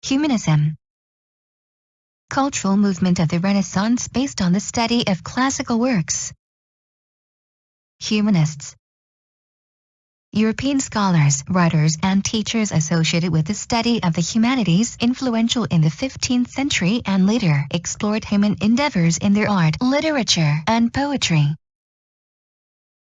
Humanism. Cultural movement of the Renaissance based on the study of classical works. Humanists. European scholars, writers and teachers associated with the study of the humanities, influential in the 15th century and later, explored human endeavors in their art, literature, and poetry.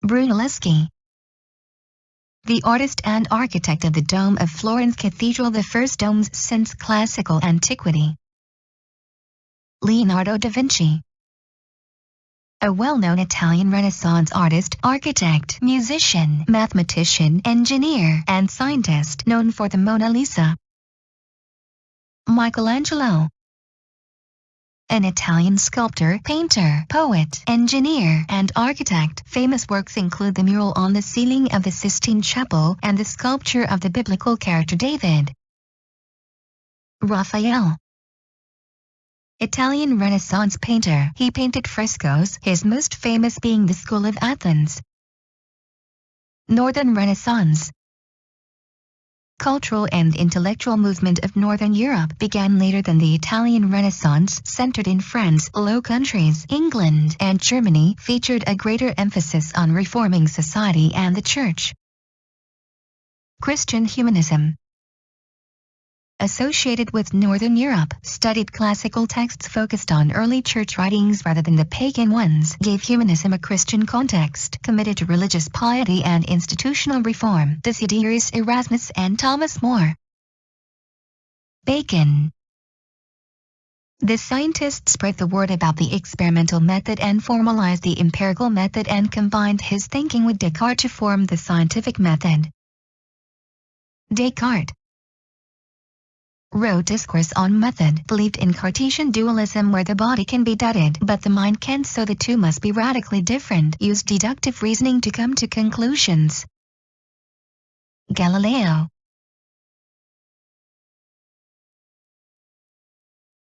Brunelleschi. The artist and architect of the dome of Florence Cathedral, the first domes since classical antiquity. Leonardo da Vinci. A well-known Italian Renaissance artist, architect, musician, mathematician, engineer, and scientist known for the Mona Lisa. Michelangelo. An Italian sculptor, painter, poet, engineer, and architect. Famous works include the mural on the ceiling of the Sistine Chapel and the sculpture of the biblical character David. Raphael. Italian Renaissance painter. He painted frescoes, his most famous being the School of Athens. Northern Renaissance. Cultural and intellectual movement of Northern Europe began later than the Italian Renaissance, centered in France, Low Countries, England, and Germany, featured a greater emphasis on reforming society and the Church. Christian humanism. Associated with Northern Europe, studied classical texts focused on early church writings rather than the pagan ones, gave humanism a Christian context, committed to religious piety and institutional reform. Desiderius Erasmus and Thomas More. Bacon. The scientist spread the word about the experimental method and formalized the empirical method and combined his thinking with Descartes to form the scientific method. Descartes wrote Discourse on Method, believed in Cartesian dualism where the body can be doubted but the mind can't, so the two must be radically different, used deductive reasoning to come to conclusions. Galileo.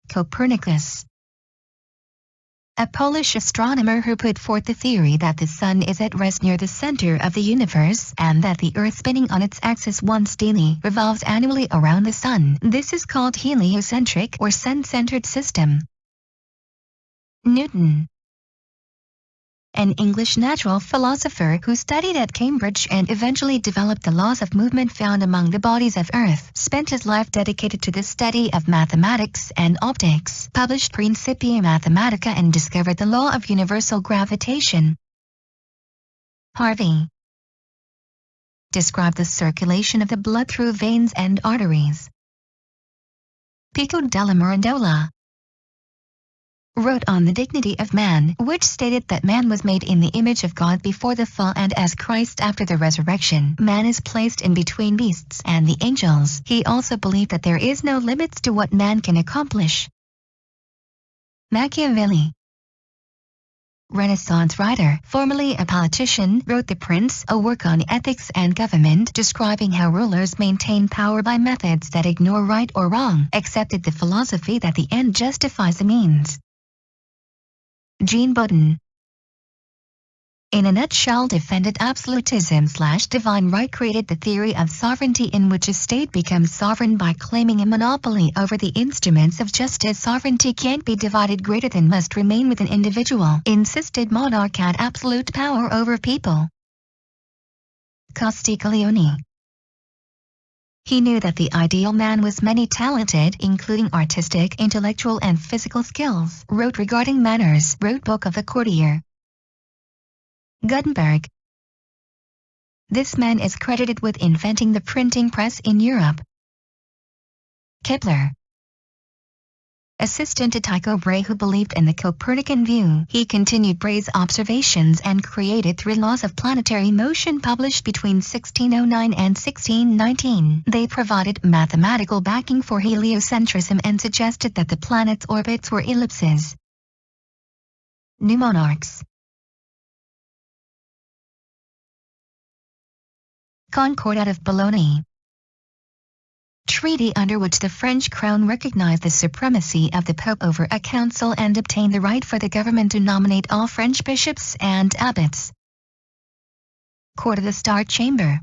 Copernicus. A Polish astronomer who put forth the theory that the sun is at rest near the center of the universe, and that the Earth, spinning on its axis once daily, revolves annually around the sun. This is called heliocentric or sun-centered system. Newton. An English natural philosopher who studied at Cambridge and eventually developed the laws of movement found among the bodies of Earth, spent his life dedicated to the study of mathematics and optics, published Principia Mathematica and discovered the law of universal gravitation. Harvey described the circulation of the blood through veins and arteries. Pico della Mirandola wrote on the dignity of man, which stated that man was made in the image of God before the fall, and as Christ after the resurrection, man is placed in between beasts and the angels. He also believed that there is no limits to what man can accomplish. Machiavelli. Renaissance writer, formerly a politician, wrote The Prince, a work on ethics and government, describing how rulers maintain power by methods that ignore right or wrong, accepted the philosophy that the end justifies the means. Jean Bodin. In a nutshell, defended absolutism/divine right, created the theory of sovereignty in which a state becomes sovereign by claiming a monopoly over the instruments of justice. Sovereignty can't be divided, greater than must remain with an individual, insisted monarch had absolute power over people. Castiglione. He knew that the ideal man was many-talented, including artistic, intellectual and physical skills. Wrote regarding manners, wrote Book of the Courtier. Guttenberg. This man is credited with inventing the printing press in Europe. Kepler. Assistant to Tycho Brahe, who believed in the Copernican view. He continued Brahe's observations and created 3 laws of planetary motion published between 1609 and 1619. They provided mathematical backing for heliocentrism and suggested that the planets' orbits were ellipses. New Monarchs. Concordat of Bologna. Treaty under which the French crown recognized the supremacy of the Pope over a council and obtained the right for the government to nominate all French bishops and abbots. Court of the Star Chamber.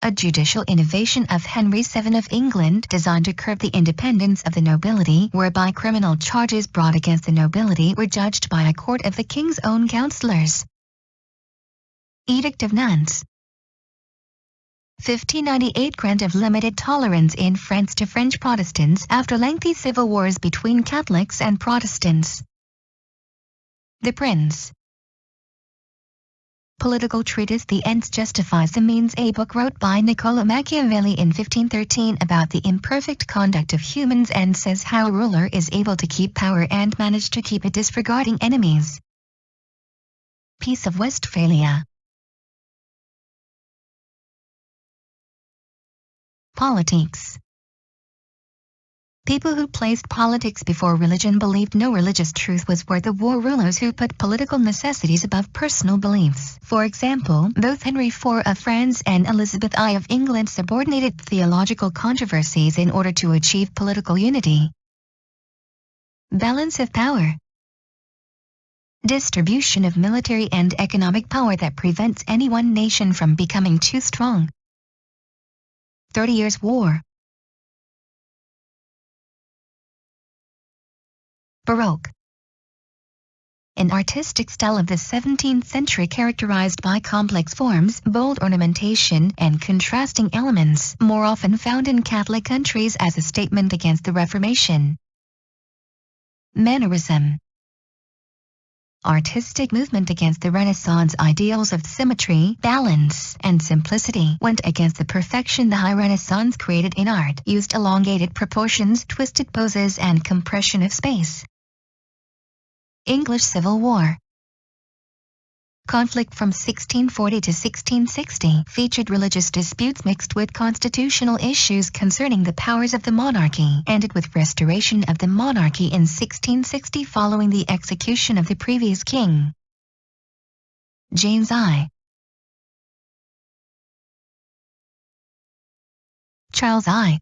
a judicial innovation of Henry VII of England designed to curb the independence of the nobility, whereby criminal charges brought against the nobility were judged by a court of the king's own councillors. Edict of Nantes. 1598 grant of limited tolerance in France to French Protestants after lengthy civil wars between Catholics and Protestants. The Prince. Political treatise The Ends Justifies the Means, a book wrote by Niccolo Machiavelli in 1513 about the imperfect conduct of humans and says how a ruler is able to keep power and manage to keep it disregarding enemies. Peace of Westphalia. Politics. People who placed politics before religion believed no religious truth was worth the war. Rulers who put political necessities above personal beliefs. For example, both Henry IV of France and Elizabeth I of England subordinated theological controversies in order to achieve political unity. Balance of power. Distribution of military and economic power that prevents any one nation from becoming too strong. 30 Years' War. Baroque. An artistic style of the 17th century characterized by complex forms, bold ornamentation, and contrasting elements, more often found in Catholic countries as a statement against the Reformation. Mannerism. Artistic movement against the Renaissance ideals of symmetry, balance, and simplicity, went against the perfection the High Renaissance created in art, used elongated proportions, twisted poses, and compression of space. English Civil War. Conflict from 1640 to 1660 featured religious disputes mixed with constitutional issues concerning the powers of the monarchy, ended with restoration of the monarchy in 1660 following the execution of the previous king. James I. Charles I.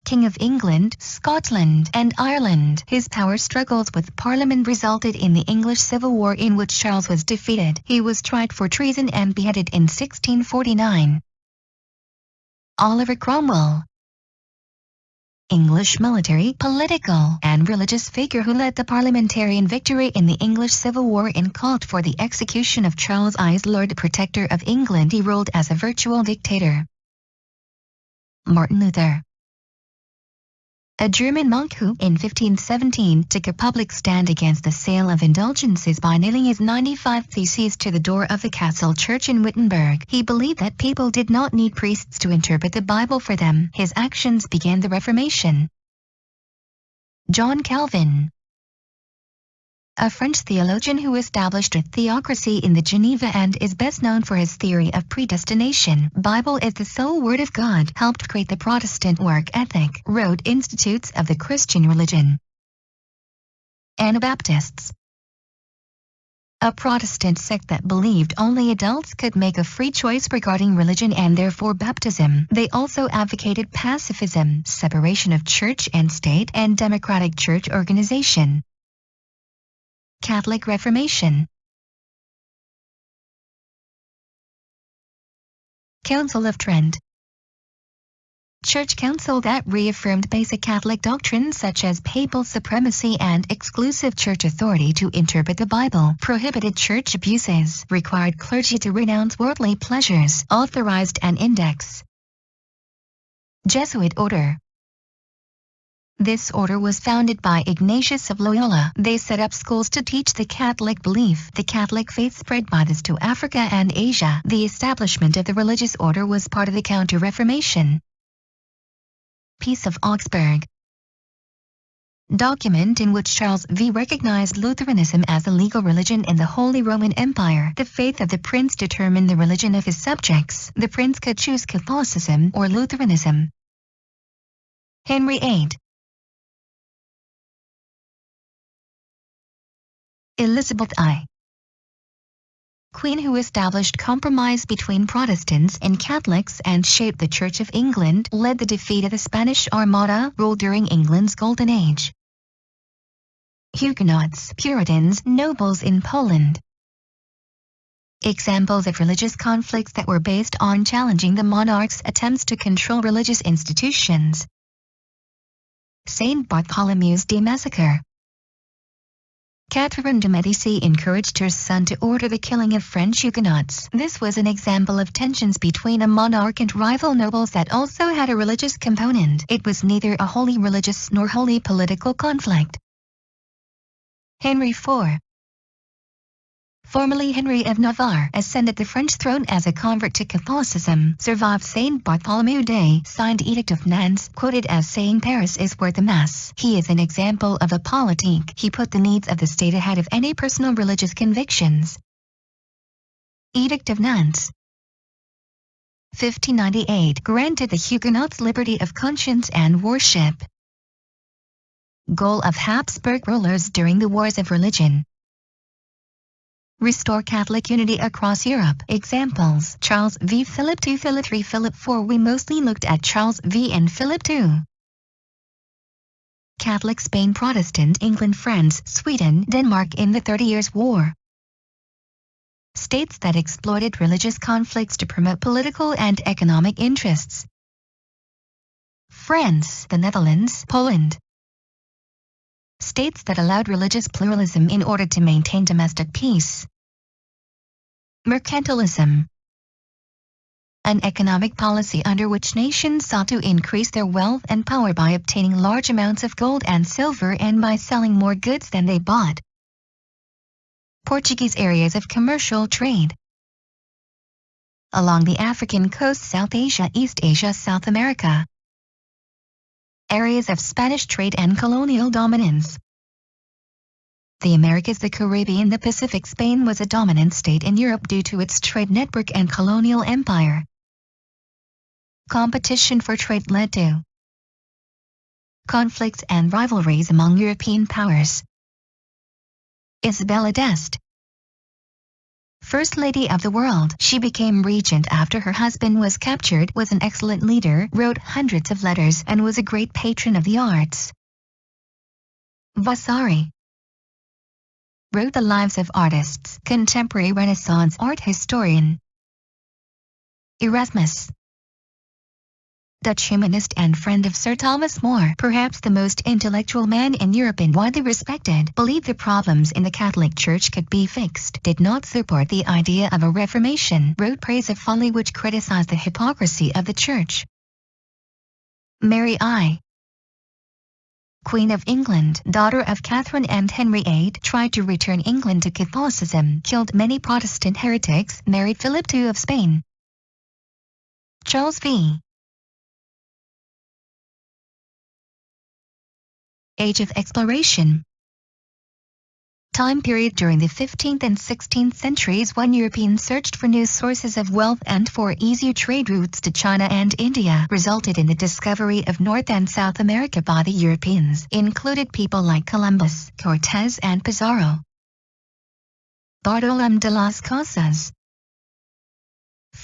King of England, Scotland, and Ireland. His power struggles with Parliament resulted in the English Civil War, in which Charles was defeated. He was tried for treason and beheaded in 1649. Oliver Cromwell. English military, political, and religious figure who led the parliamentarian victory in the English Civil War and called for the execution of Charles I as Lord Protector of England. He ruled as a virtual dictator. Martin Luther. A German monk who, in 1517, took a public stand against the sale of indulgences by nailing his 95 theses to the door of the castle church in Wittenberg. He believed that people did not need priests to interpret the Bible for them. His actions began the Reformation. John Calvin. A French theologian who established a theocracy in the Geneva and is best known for his theory of predestination. Bible is the sole word of God, helped create the Protestant work ethic, wrote Institutes of the Christian Religion. Anabaptists. A Protestant sect that believed only adults could make a free choice regarding religion and therefore baptism. They also advocated pacifism, separation of church and state, and democratic church organization. Catholic Reformation. Council of Trent. Church council that reaffirmed basic Catholic doctrines such as papal supremacy and exclusive church authority to interpret the Bible, prohibited church abuses, required clergy to renounce worldly pleasures, authorized an index. Jesuit Order. This order was founded by Ignatius of Loyola. They set up schools to teach the Catholic belief. The Catholic faith spread by this to Africa and Asia. The establishment of the religious order was part of the Counter-Reformation. Peace of Augsburg. Document in which Charles V recognized Lutheranism as the legal religion in the Holy Roman Empire. The faith of the prince determined the religion of his subjects. The prince could choose Catholicism or Lutheranism. Henry VIII. Elizabeth I. Queen who established compromise between Protestants and Catholics and shaped the Church of England, led the defeat of the Spanish Armada, ruled during England's Golden Age. Huguenots, Puritans, nobles in Poland. Examples of religious conflicts that were based on challenging the monarch's attempts to control religious institutions. Saint Bartholomew's Day Massacre. Catherine de' Medici encouraged her son to order the killing of French Huguenots. This was an example of tensions between a monarch and rival nobles that also had a religious component. It was neither a wholly religious nor wholly political conflict. Henry IV. Formerly Henry of Navarre, ascended the French throne as a convert to Catholicism, survived Saint Bartholomew Day, signed Edict of Nantes, quoted as saying Paris is where the Mass. He is an example of a politique. He put the needs of the state ahead of any personal religious convictions. Edict of Nantes. 1598 granted the Huguenots liberty of conscience and worship. Goal of Habsburg rulers during the Wars of Religion. Restore Catholic unity across Europe. Examples: Charles V, Philip II, Philip III, Philip IV. We mostly looked at Charles V and Philip II. Catholic Spain, Protestant England, France, Sweden, Denmark in the 30 Years' War. States that exploited religious conflicts to promote political and economic interests. France, the Netherlands, Poland. States that allowed religious pluralism in order to maintain domestic peace. Mercantilism. An economic policy under which nations sought to increase their wealth and power by obtaining large amounts of gold and silver and by selling more goods than they bought. Portuguese areas of commercial trade. Along the African coast, South Asia, East Asia, South America. Areas of Spanish trade and colonial dominance. The Americas, the Caribbean, the Pacific. Spain was a dominant state in Europe due to its trade network and colonial empire. Competition for trade led to conflicts and rivalries among European powers. Isabella d'Este. First Lady of the World, she became regent after her husband was captured, was an excellent leader, wrote hundreds of letters, and was a great patron of the arts. Vasari wrote the lives of artists, contemporary Renaissance art historian. Erasmus, Dutch humanist and friend of Sir Thomas More, perhaps the most intellectual man in Europe and widely respected, believed the problems in the Catholic Church could be fixed, did not support the idea of a Reformation, wrote praise of folly which criticized the hypocrisy of the Church. Mary I, Queen of England, daughter of Catherine and Henry VIII, tried to return England to Catholicism, killed many Protestant heretics, married Philip II of Spain. Charles V. Age of Exploration. Time period during the 15th and 16th centuries when Europeans searched for new sources of wealth and for easier trade routes to China and India, resulted in the discovery of North and South America by the Europeans, included people like Columbus, Cortez and Pizarro. Bartolomé de las Casas,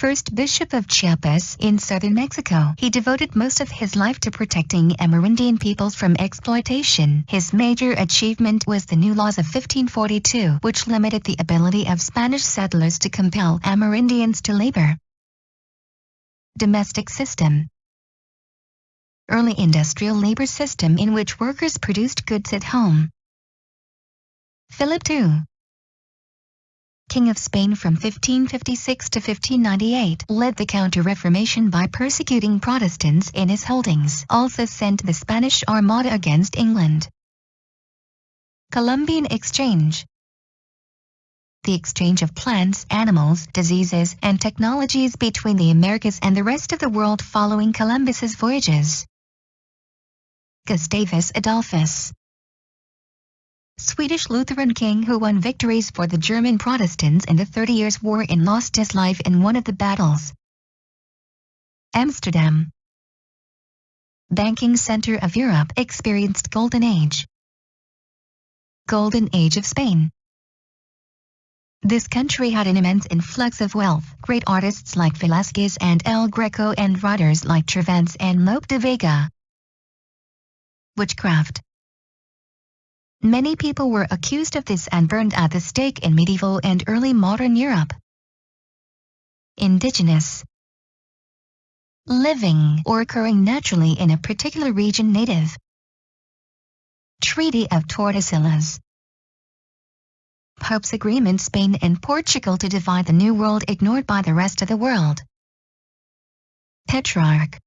first Bishop of Chiapas in southern Mexico, he devoted most of his life to protecting Amerindian peoples from exploitation. His major achievement was the new laws of 1542, which limited the ability of Spanish settlers to compel Amerindians to labor. Domestic system. Early industrial labor system in which workers produced goods at home. Philip II, King of Spain from 1556 to 1598, led the Counter-Reformation by persecuting Protestants in his holdings, also sent the Spanish Armada against England. Columbian Exchange. The exchange of plants, animals, diseases, and technologies between the Americas and the rest of the world following Columbus's voyages. Gustavus Adolphus, Swedish Lutheran king who won victories for the German Protestants in the 30 Years' War and lost his life in one of the battles. Amsterdam, banking center of Europe, experienced Golden Age. Golden Age of Spain. This country had an immense influx of wealth, great artists like Velázquez and El Greco and writers like Cervantes and Lope de Vega. Witchcraft. Many people were accused of this and burned at the stake in medieval and early modern Europe. indigenous, living or occurring naturally in a particular region. Native. Treaty of Tordesillas. Pope's agreement. Spain and Portugal to divide the New World ignored by the rest of the world. Petrarch,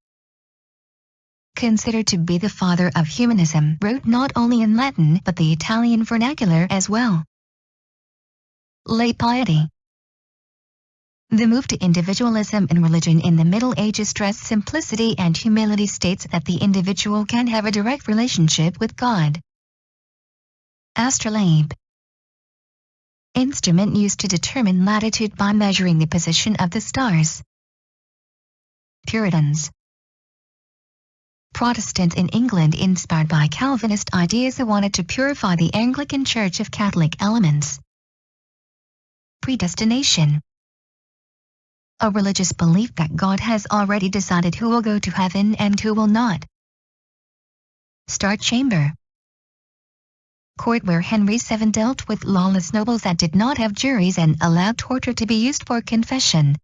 considered to be the father of humanism, wrote not only in Latin but the Italian vernacular as well. Lay piety. The move to individualism in religion in the Middle Ages stressed simplicity and humility, states that the individual can have a direct relationship with God. Astrolabe. Instrument used to determine latitude by measuring the position of the stars. Puritans. Protestant in England, inspired by Calvinist ideas who wanted to purify the Anglican Church of Catholic elements. Predestination. A religious belief that God has already decided who will go to heaven and who will not. Star Chamber. Court where Henry VII dealt with lawless nobles that did not have juries and allowed torture to be used for confession.